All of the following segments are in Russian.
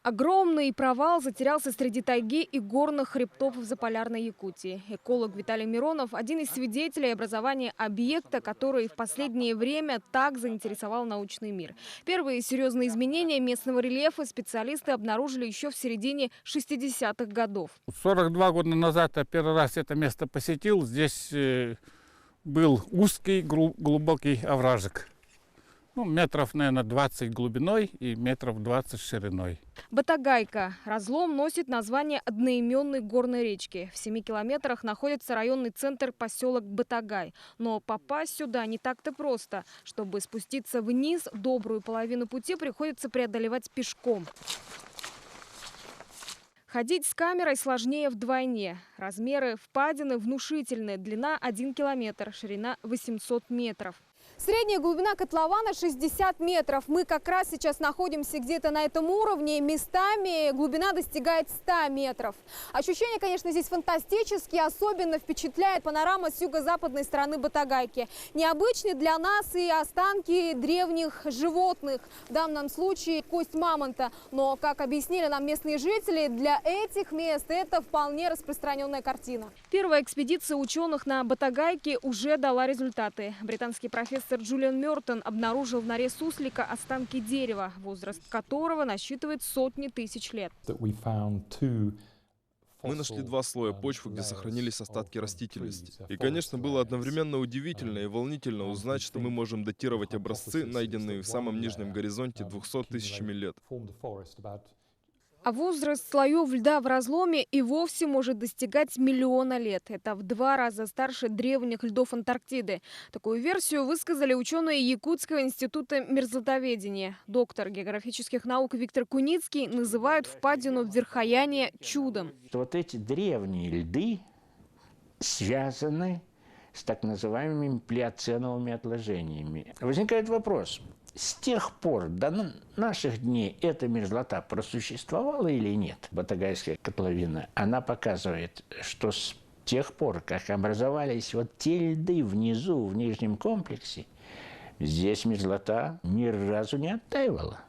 Огромный провал затерялся среди тайги и горных хребтов в заполярной Якутии. Эколог Виталий Миронов – один из свидетелей образования объекта, который в последнее время так заинтересовал научный мир. Первые серьезные изменения местного рельефа специалисты обнаружили еще в середине 60-х годов. 42 года назад я первый раз это место посетил. Здесь был узкий, глубокий овражек. Метров, наверное, 20 глубиной и метров 20 шириной. Батагайка. Разлом носит название одноименной горной речки. В 7 километрах находится районный центр поселок Батагай. Но попасть сюда не так-то просто. Чтобы спуститься вниз, добрую половину пути приходится преодолевать пешком. Ходить с камерой сложнее вдвойне. Размеры впадины внушительные. Длина 1 километр, ширина 800 метров. Средняя глубина котлована 60 метров. Мы как раз сейчас находимся где-то на этом уровне. Местами глубина достигает 100 метров. Ощущения, конечно, здесь фантастические. Особенно впечатляет панорама с юго-западной стороны Батагайки. Необычны для нас и останки древних животных. В данном случае кость мамонта. Но, как объяснили нам местные жители, для этих мест это вполне распространенная картина. Первая экспедиция ученых на Батагайке уже дала результаты. Британский профессор Джулиан Мёртон обнаружил в норе суслика останки дерева, возраст которого насчитывает сотни тысяч лет. Мы нашли 2 слоя почвы, где сохранились остатки растительности. И, конечно, было одновременно удивительно и волнительно узнать, что мы можем датировать образцы, найденные в самом нижнем горизонте 200 тысячами лет. А возраст слоев льда в разломе и вовсе может достигать миллиона лет. Это в 2 раза старше древних льдов Антарктиды. Такую версию высказали ученые Якутского института мерзлотоведения. Доктор географических наук Виктор Куницкий называют впадину в Верхояние чудом. Вот эти древние льды связаны с так называемыми плеоценовыми отложениями. Возникает вопрос. С тех пор до наших дней эта мерзлота просуществовала или нет? Батагайская котловина, она показывает, что с тех пор, как образовались вот те льды внизу, в нижнем комплексе, здесь мерзлота ни разу не оттаивала.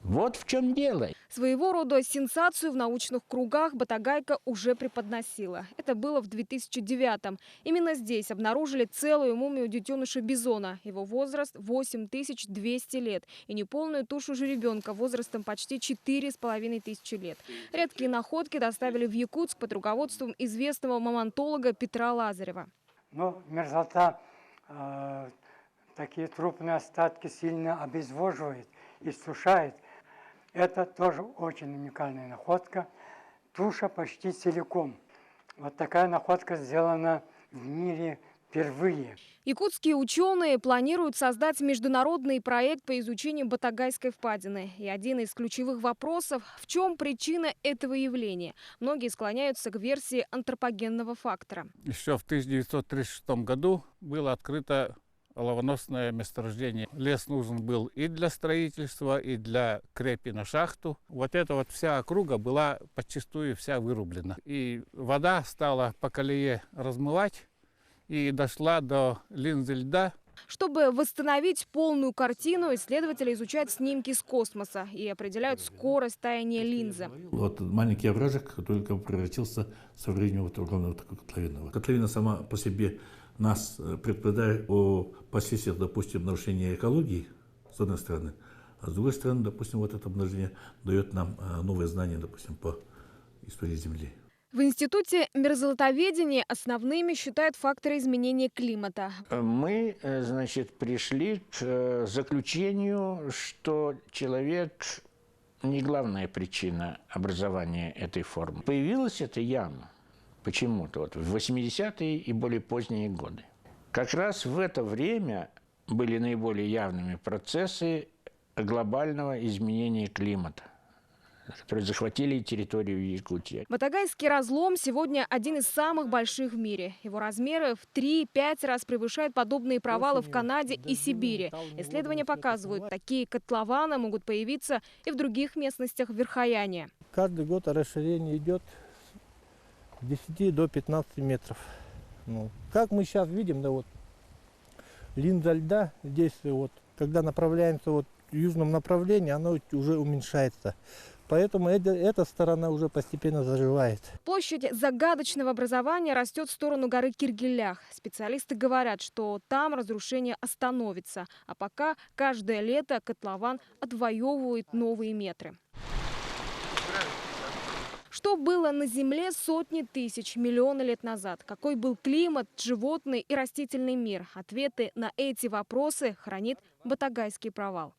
Вот в чем дело. Своего рода сенсацию в научных кругах Батагайка уже преподносила. Это было в 2009-м. Именно здесь обнаружили целую мумию детеныша бизона. Его возраст 8200 лет. И неполную тушу жеребенка возрастом почти 4500 лет. Редкие находки доставили в Якутск под руководством известного мамонтолога Петра Лазарева. Мерзлота такие трупные остатки сильно обезвоживает, иссушает. Это тоже очень уникальная находка. Туша почти целиком. Вот такая находка сделана в мире впервые. Якутские ученые планируют создать международный проект по изучению Батагайской впадины. И один из ключевых вопросов – в чем причина этого явления? Многие склоняются к версии антропогенного фактора. Еще в 1936 году было открыто оловоносное месторождение. Лес нужен был и для строительства, и для крепи на шахту. Вот эта вот вся округа была подчистую вся вырублена. И вода стала по колее размывать и дошла до линзы льда. Чтобы восстановить полную картину, исследователи изучают снимки с космоса и определяют скорость таяния линзы. Вот маленький овражек только превратился со временем в огромную такую котловину. Котловина сама по себе нас предупреждает о последствиях, допустим, нарушения экологии, с одной стороны, а с другой стороны, допустим, вот это обнаружение дает нам новые знания, допустим, по истории Земли. В Институте мерзлотоведения основными считают факторы изменения климата. Мы, пришли к заключению, что человек не главная причина образования этой формы. Появилась эта яма почему-то вот в 80-е и более поздние годы. Как раз в это время были наиболее явными процессы глобального изменения климата, которые захватили территорию Якутии. Батагайский разлом сегодня один из самых больших в мире. Его размеры в 3-5 раз превышают подобные провалы в Канаде и Сибири. Исследования показывают, такие котлованы могут появиться и в других местностях Верхояния. Каждый год расширение идет с 10 до 15 метров. Как мы сейчас видим, линза льда здесь, когда направляемся в южном направлении, она уже уменьшается. Поэтому эта сторона уже постепенно заживает. Площадь загадочного образования растет в сторону горы Киргелях. Специалисты говорят, что там разрушение остановится. А пока каждое лето котлован отвоевывает новые метры. Что было на Земле сотни тысяч, миллионы лет назад? Какой был климат, животный и растительный мир? Ответы на эти вопросы хранит Батагайский провал.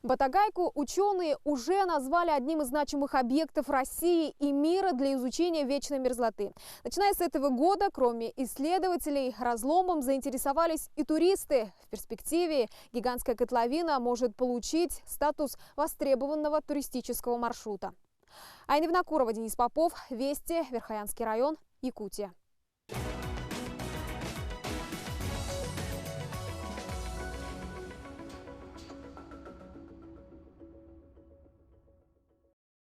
Батагайку ученые уже назвали одним из значимых объектов России и мира для изучения вечной мерзлоты. Начиная с этого года, кроме исследователей, разломом заинтересовались и туристы. В перспективе гигантская котловина может получить статус востребованного туристического маршрута. Айна Винокурова, Денис Попов, Вести, Верхоянский район, Якутия.